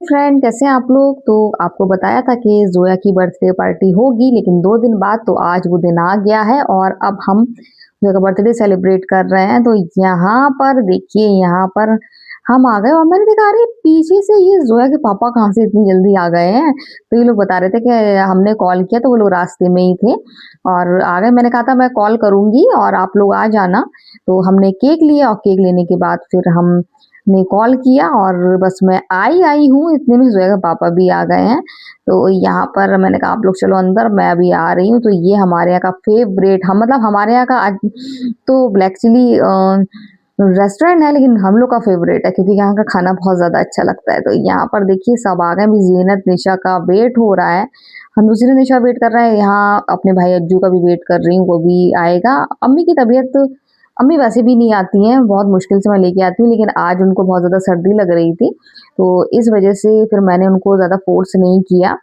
Friend, कैसे हैं आप लोग। तो आपको बताया था कि जोया की बर्थडे पार्टी होगी, लेकिन 2 दिन बाद तो आज वो दिन आ गया है और अब हम जोया का बर्थडे सेलिब्रेट कर रहे हैं। तो यहाँ पर देखिए, यहाँ पर हम आ गए और मैंने देखा, अरे पीछे से ये जोया के पापा कहाँ से इतनी जल्दी आ गए हैं। तो ये लोग बता रहे थे कि हमने कॉल किया तो वो लोग रास्ते में ही थे और आ गए। मैंने कहा था मैं कॉल करूंगी और आप लोग आ जाना। तो हमने केक लिया और केक लेने के बाद फिर हम ने कॉल किया और बस मैं आई हूँ, इतने में ज़ोया के पापा भी आ गए हैं। तो यहाँ पर मैंने कहा आप लोग चलो अंदर, मैं अभी आ रही हूँ। तो ये हमारे यहाँ का फ़ेवरेट, हम मतलब हमारे यहाँ का आज तो एक्चुअली रेस्टोरेंट है, लेकिन हम लोग का फ़ेवरेट है क्योंकि यहाँ का खाना बहुत ज़्यादा अच्छा लगता है। तो यहाँ पर देखिए सब आ गए, अभी ज़ीनत, निशा का वेट हो रहा है। हम दूसरी निशा वेट कर रहे हैं, यहाँ अपने भाई अज्जू का भी वेट कर रही हूँ, वो भी आएगा। अम्मी की तबीयत, अम्मी वैसे भी नहीं आती हैं, बहुत मुश्किल से मैं लेके आती हूँ, लेकिन आज उनको बहुत ज़्यादा सर्दी लग रही थी, तो इस वजह से फिर मैंने उनको ज़्यादा फ़ोर्स नहीं किया।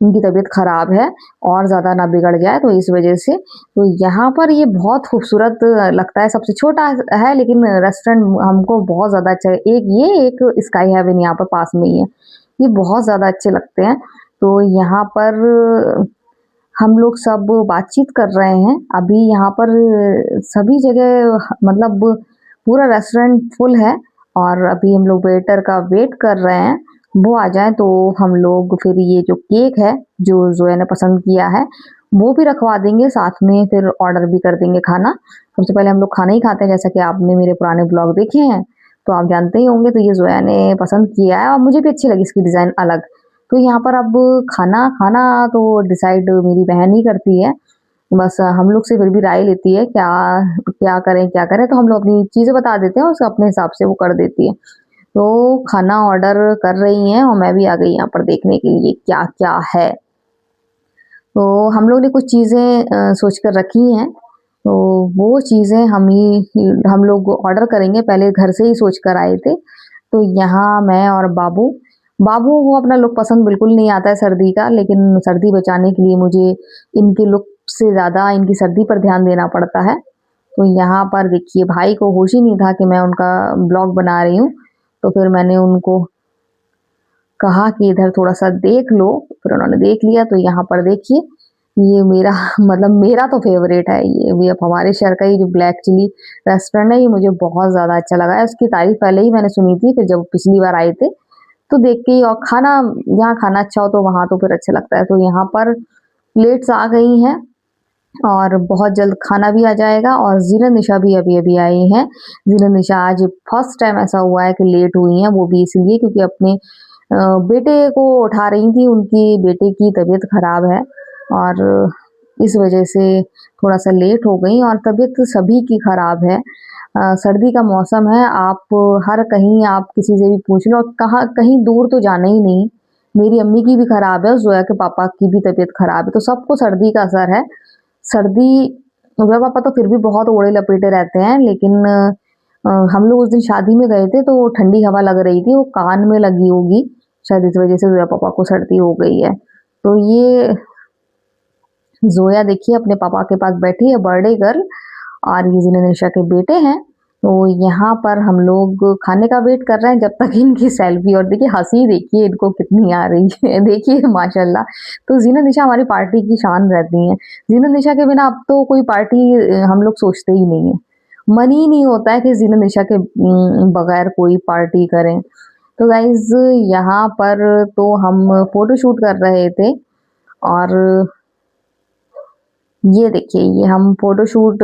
उनकी तबीयत ख़राब है और ज़्यादा ना बिगड़ जाए, तो इस वजह से। तो यहाँ पर ये बहुत खूबसूरत लगता है, सबसे छोटा है लेकिन रेस्टोरेंट हमको बहुत ज़्यादा अच्छा है। एक ये, एक स्काई हेवन यहाँ पर पास में ही है, ये बहुत ज़्यादा अच्छे लगते हैं। तो यहाँ पर हम लोग सब बातचीत कर रहे हैं। अभी यहाँ पर सभी जगह मतलब पूरा रेस्टोरेंट फुल है और अभी हम लोग वेटर का वेट कर रहे हैं, वो आ जाए तो हम लोग फिर ये जो केक है, जो ज़ोया ने पसंद किया है, वो भी रखवा देंगे, साथ में फिर ऑर्डर भी कर देंगे खाना। सबसे पहले हम लोग खाना ही खाते हैं, जैसा कि आपने मेरे पुराने ब्लॉग देखे हैं, तो आप जानते ही होंगे। तो ये ज़ोया ने पसंद किया है और मुझे भी अच्छी लगी इसकी डिज़ाइन अलग। तो यहाँ पर अब खाना खाना तो डिसाइड मेरी बहन ही करती है। बस हम लोग से फिर भी राय लेती है क्या क्या करें क्या करें, तो हम लोग अपनी चीज़ें बता देते हैं, उसे अपने हिसाब से वो कर देती है। तो खाना ऑर्डर कर रही हैं और मैं भी आ गई यहाँ पर देखने के लिए क्या क्या है। तो हम लोग ने कुछ चीज़ें सोच कर रखी हैं, तो वो चीज़ें हम लोग ऑर्डर करेंगे, पहले घर से ही सोच कर आए थे। तो यहाँ मैं और बाबू, बाबू को अपना लुक पसंद बिल्कुल नहीं आता है सर्दी का, लेकिन सर्दी बचाने के लिए मुझे इनके लुक से ज़्यादा इनकी सर्दी पर ध्यान देना पड़ता है। तो यहाँ पर देखिए भाई को होश ही नहीं था कि मैं उनका ब्लॉग बना रही हूँ, तो फिर मैंने उनको कहा कि इधर थोड़ा-सा देख लो, फिर उन्होंने देख लिया। तो यहाँ पर देखिए, ये मेरा मतलब मेरा तो फ़ेवरेट है ये भी, अब हमारे शहर का ये जो ब्लैक चिली रेस्टोरेंट है, ये मुझे बहुत ज़्यादा अच्छा लगा है। उसकी तारीफ़ पहले ही मैंने सुनी थी, फिर जब पिछली बार आए थे, तो देख के ही, और खाना जहाँ खाना अच्छा हो तो वहाँ तो फिर अच्छा लगता है। तो यहाँ पर प्लेट्स आ गई हैं और बहुत जल्द खाना भी आ जाएगा और ज़ीनत निशा भी अभी-अभी आई हैं। ज़ीनत निशा आज फर्स्ट टाइम ऐसा हुआ है कि लेट हुई हैं, वो भी इसलिए क्योंकि अपने बेटे को उठा रही थी, उनकी बेटे की तबीयत ख़राब है और इस वजह से थोड़ा-सा लेट हो गई और तबीयत सभी की ख़राब है। सर्दी का मौसम है, आप हर कहीं आप किसी से भी पूछ लो, कहाँ कहीं दूर तो जाना ही नहीं। मेरी अम्मी की भी ख़राब है, ज़ोया के पापा की भी तबीयत ख़राब है, तो सबको सर्दी का असर है। सर्दी, ज़ोया पापा तो फिर भी बहुत ओढ़े लपेटे रहते हैं, लेकिन हम लोग उस दिन शादी में गए थे तो ठंडी हवा लग रही थी, वो कान में लगी होगी, शायद इस वजह से ज़ोया पापा को सर्दी हो गई है। तो ये ज़ोया देखिए अपने पापा के पास बैठी है, बर्थडे गर्ल, और ये ज़ीनत निशा के बेटे हैं। तो यहाँ पर हम लोग खाने का वेट कर रहे हैं जब तक इनकी सेल्फी, और देखिए हँसी देखिए इनको कितनी आ रही है देखिए माशाल्लाह। तो ज़ीनत निशा हमारी पार्टी की शान रहती हैं। ज़ीनत निशा के बिना अब तो कोई पार्टी हम लोग सोचते ही नहीं है। मन ही नहीं होता है कि ज़ीनत निशा के बगैर कोई पार्टी करें। तो गाइज़ यहाँ पर तो हम फ़ोटोशूट कर रहे थे और ये देखिए, ये हम फ़ोटोशूट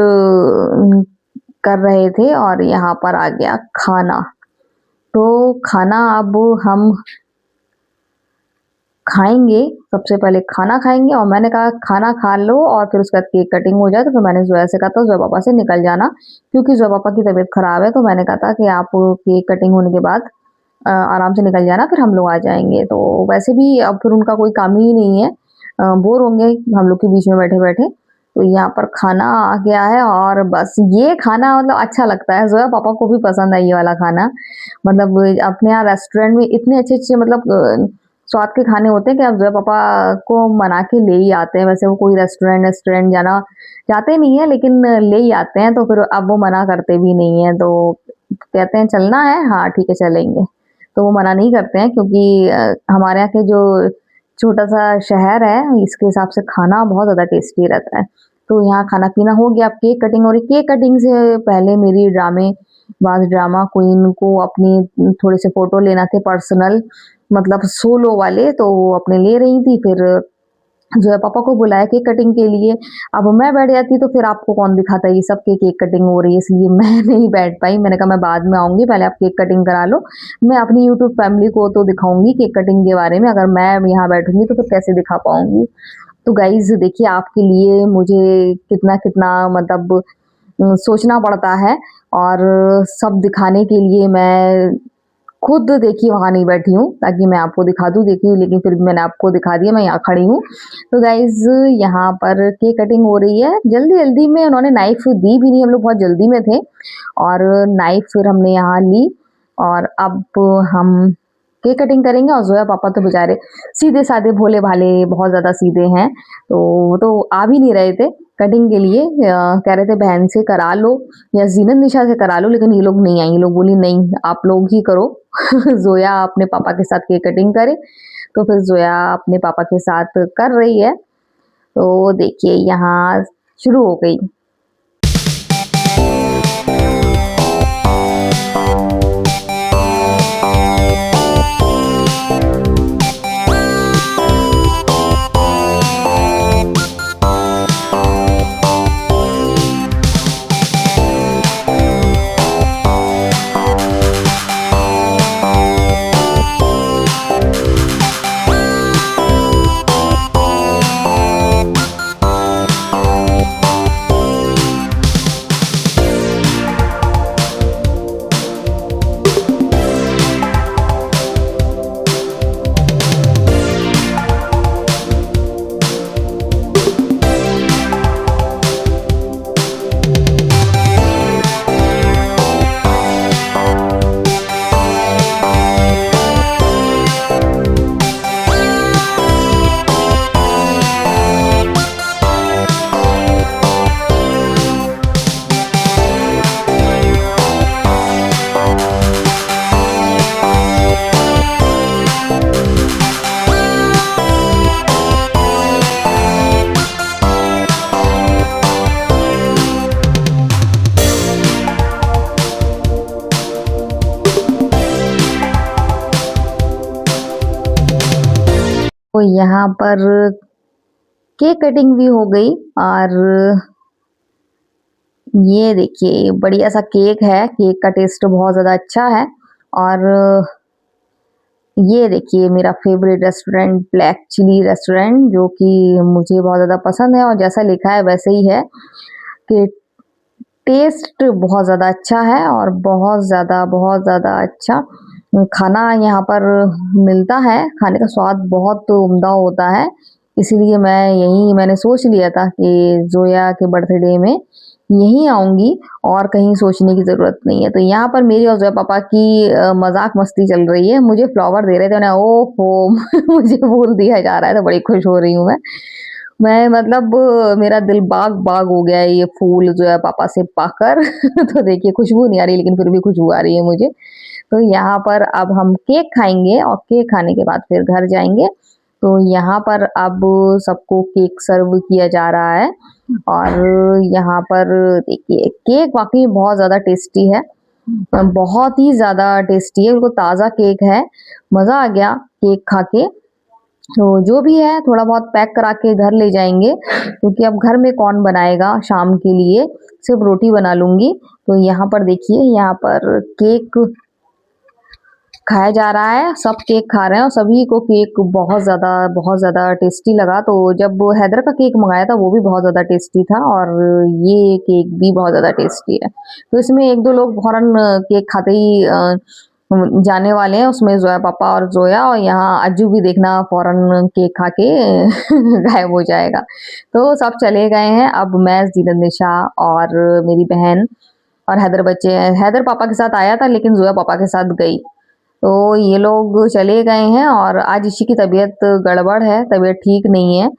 कर रहे थे और यहाँ पर आ गया खाना। तो खाना अब हम खाएँगे, सबसे पहले खाना खाएँगे और मैंने कहा खाना खा लो और फिर उसके बाद केक कटिंग हो जाए, तो फिर मैंने ज़ोया से कहा था ज़ोया पापा से निकल जाना, क्योंकि ज़ोया पापा की तबीयत ख़राब है, तो मैंने कहा था कि आप केक कटिंग होने के बाद आराम से निकल जाना, फिर हम लोग आ जाएँगे। तो वैसे भी अब फिर उनका कोई काम ही नहीं है, बोर होंगे हम लोग के बीच में बैठे-बैठे। तो यहाँ पर खाना आ गया है और बस ये खाना मतलब अच्छा लगता है, ज़ोया पापा को भी पसंद है ये वाला खाना। मतलब अपने यहाँ रेस्टोरेंट में इतने अच्छे-अच्छे मतलब स्वाद के खाने होते हैं कि आप ज़ोया पापा को मना के ले ही आते हैं। वैसे वो कोई रेस्टोरेंट जाना चाहते नहीं है, लेकिन ले ही आते हैं, तो फिर अब वो मना करते भी नहीं हैं, तो कहते हैं चलना है? हाँ, ठीक है चलेंगे। तो वो मना नहीं करते हैं क्योंकि हमारे यहाँ के जो छोटा-सा शहर है, इसके हिसाब से खाना बहुत ज़्यादा टेस्टी रहता है। तो यहाँ खाना-पीना हो गया, अब केक कटिंग हो रही। केक कटिंग से पहले मेरी ड्रामेबाज़ ड्रामा क्वीन को अपनी थोड़े से फ़ोटो लेना थे पर्सनल, मतलब सोलो वाले, तो वो अपने ले रही थी। फिर जो है पापा को बुलाया केक कटिंग के लिए। अब मैं बैठ जाती तो फिर आपको कौन दिखाता, ये सब के केक कटिंग हो रही है, इसलिए मैं नहीं बैठ पाई। मैंने कहा मैं बाद में आऊँगी, पहले आप केक कटिंग करा लो। मैं अपनी यूट्यूब फैमिली को तो दिखाऊँगी केक कटिंग के बारे में, अगर मैं यहाँ बैठूँगी तो फिर कैसे दिखा पाऊँगी। तो गाइज़ देखिए, आपके लिए मुझे कितना-कितना मतलब सोचना पड़ता है, और सब दिखाने के लिए मैं खुद देखिए वहाँ नहीं बैठी हूँ ताकि मैं आपको दिखा दूँ, देखिए लेकिन फिर भी मैंने आपको दिखा दिया, मैं यहाँ खड़ी हूँ। तो गाइज़ यहाँ पर केक कटिंग हो रही है, जल्दी-जल्दी में उन्होंने नाइफ़ दी भी नहीं, हम लोग बहुत जल्दी में थे, और नाइफ़ फिर हमने यहाँ ली, और अब हम केक कटिंग करेंगे। और ज़ोया पापा तो बेचारे सीधे-साधे भोले-भाले बहुत ज़्यादा सीधे हैं, तो वो तो आ भी नहीं रहे थे कटिंग के लिए। कह रहे थे बहन से करा लो या ज़ीनत निशा से करा लो, लेकिन ये लोग नहीं आई, ये लोग बोली नहीं आप लोग ही करो। ज़ोया अपने पापा के साथ केक कटिंग करे, तो फिर ज़ोया अपने पापा के साथ कर रही है। तो देखिए यहाँ शुरू हो गई। तो यहाँ पर केक कटिंग भी हो गई, और ये देखिए बढ़िया सा केक है, केक का टेस्ट बहुत ज़्यादा अच्छा है। और ये देखिए मेरा favourite restaurant Black Chilli restaurant, जो कि मुझे बहुत ज़्यादा पसंद है, और जैसा लिखा है वैसे ही है कि टेस्ट बहुत ज़्यादा अच्छा है, और बहुत ज़्यादा अच्छा खाना यहाँ पर मिलता है। खाने का स्वाद बहुत उम्दा होता है, इसीलिए मैंने सोच लिया था कि ज़ोया के बर्थडे में यहीं आऊँगी, और कहीं सोचने की ज़रूरत नहीं है। तो यहाँ पर मेरी और ज़ोया पापा की मज़ाक मस्ती चल रही है। मुझे फ्लावर दे रहे थे, उन्हें ओहो! मुझे फूल दिया जा रहा है, तो बड़ी खुश हो रही हूँ मैं। मतलब मेरा दिल बाग-बाग हो गया है ये फूल जो है पापा से पाकर। तो देखिए खुशबू नहीं आ रही, लेकिन फिर भी खुशबू आ रही है मुझे। तो यहाँ पर अब हम केक खाएँगे, और केक खाने के बाद फिर घर जाएँगे। तो यहाँ पर अब सबको केक सर्व किया जा रहा है, और यहाँ पर देखिए केक वाक़ई बहुत ज़्यादा टेस्टी है। बहुत ही ज़्यादा टेस्टी है, बिल्कुल ताज़ा केक है। मज़ा आ गया केक खा के। तो जो भी है थोड़ा बहुत पैक करा के घर ले जाएँगे, क्योंकि अब घर में कौन बनाएगा शाम के लिए, सिर्फ़ रोटी बना लूँगी। तो यहाँ पर देखिए, यहाँ पर केक खाया जा रहा है, सब केक खा रहे हैं, और सभी को केक बहुत ज़्यादा टेस्टी लगा। तो जब हैदर का केक मँगाया था वो भी बहुत ज़्यादा टेस्टी था, और ये केक भी बहुत ज़्यादा टेस्टी है। तो इसमें 1-2 लोग फ़ौरन केक खाते ही जाने वाले हैं, उसमें ज़ोया पापा और ज़ोया, और यहाँ अज्जू भी देखना फ़ौरन केक खा के गायब हो जाएगा। तो सब चले गए हैं, अब मैं, ज़ीनत निशा और मेरी बहन और हैदर बचे हैं। हैदर पापा के साथ आया था, लेकिन ज़ोया पापा के साथ गई। तो ये लोग चले गए हैं, और आज इशी की तबीयत गड़बड़ है, तबीयत ठीक नहीं है।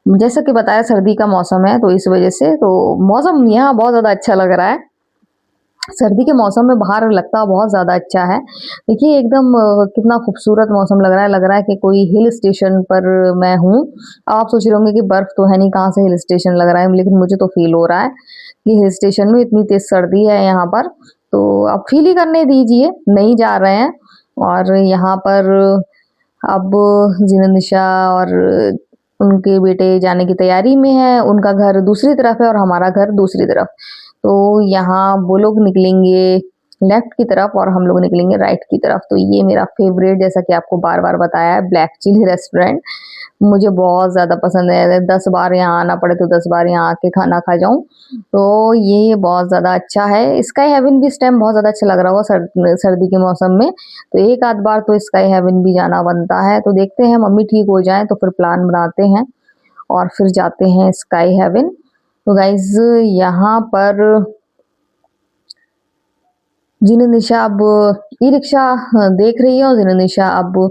जैसा कि बताया सर्दी का मौसम है, तो इस वज़ह से तो मौसम यहाँ बहुत ज़्यादा अच्छा लग रहा है। सर्दी के मौसम में बाहर लगता बहुत ज़्यादा अच्छा है। देखिए एकदम कितना खूबसूरत मौसम लग रहा है कि कोई हिल स्टेशन पर मैं हूँ। अब आप सोच रहे होंगे कि बर्फ़ तो है नहीं, कहाँ से हिल स्टेशन लग रहा है, लेकिन मुझे तो फ़ील हो रहा है कि हिल स्टेशन में इतनी तेज़ सर्दी है यहाँ पर। तो आप फ़ील ही करने दीजिए, नहीं जा रहे हैं। और यहाँ पर अब ज़ीनत-निशा और उनके बेटे जाने की तैयारी में हैं, उनका घर दूसरी तरफ है और हमारा घर दूसरी तरफ। तो यहाँ वो लोग निकलेंगे लेफ्ट की तरफ और हम लोग निकलेंगे राइट की तरफ। तो ये मेरा फ़ेवरेट, जैसा कि आपको बार-बार बताया है, ब्लैक चिली रेस्टोरेंट मुझे बहुत ज़्यादा पसंद है। 10 बार यहाँ आना पड़े तो 10 बार यहाँ आके खाना खा जाऊँ। तो ये बहुत ज़्यादा अच्छा है। स्काई हेवन भी इस टाइम बहुत ज़्यादा अच्छा लग रहा होगा सर्दी के मौसम में। तो एक आध बार तो स्काई हेवन भी जाना बनता है। तो देखते हैं मम्मी ठीक हो जाएँ तो फिर प्लान बनाते हैं और फिर जाते हैं स्काई हेवन। तो गाइज़ यहाँ पर ज़ीनत-निशा अब ई-रिक्शा देख रही है और ज़ीनत-निशा अब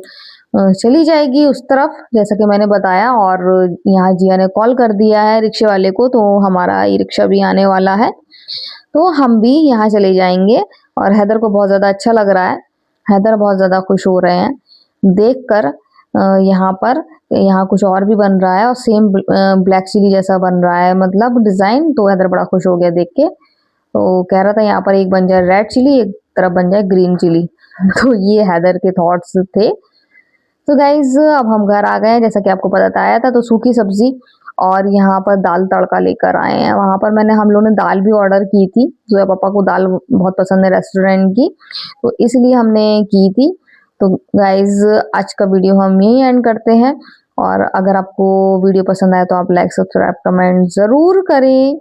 चली जाएगी उस तरफ, जैसा कि मैंने बताया। और यहाँ जिया ने कॉल कर दिया है रिक्शे वाले को, तो हमारा ई-रिक्शा भी आने वाला है। तो हम भी यहाँ चले जाएँगे और हैदर को बहुत ज़्यादा अच्छा लग रहा है। हैदर बहुत ज़्यादा खुश हो रहे हैं देखकर यहाँ पर। यहाँ कुछ और भी बन रहा है और सेम ब्लैक चिली जैसा बन रहा है, मतलब डिज़ाइन। तो हैदर बड़ा खुश हो गया देख के। तो कह रहा था यहाँ पर एक बन जाए रेड चिली, एक तरफ बन जाए ग्रीन चिली। तो ये हैदर के थॉट्स थे। तो गाइज़ अब हम घर आ गए हैं, जैसा कि आपको बताया था। तो सूखी सब्ज़ी और यहाँ पर दाल तड़का लेकर आए हैं। वहाँ पर हम लोगों ने दाल भी ऑर्डर की थी। ज़ोया पापा को दाल बहुत पसंद है रेस्टोरेंट की, तो इसलिए हमने की थी। तो गाइज़ आज का वीडियो हम यहीं एंड करते हैं। और अगर आपको वीडियो पसंद आए तो आप लाइक, सब्सक्राइब, कमेंट ज़रूर करें।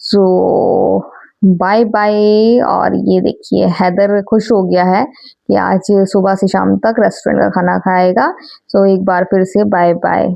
सो बाय बाय। और ये देखिए हैदर खुश हो गया है कि आज सुबह से शाम तक रेस्टोरेंट का खाना खाएगा। सो एक बार फिर से बाय बाय।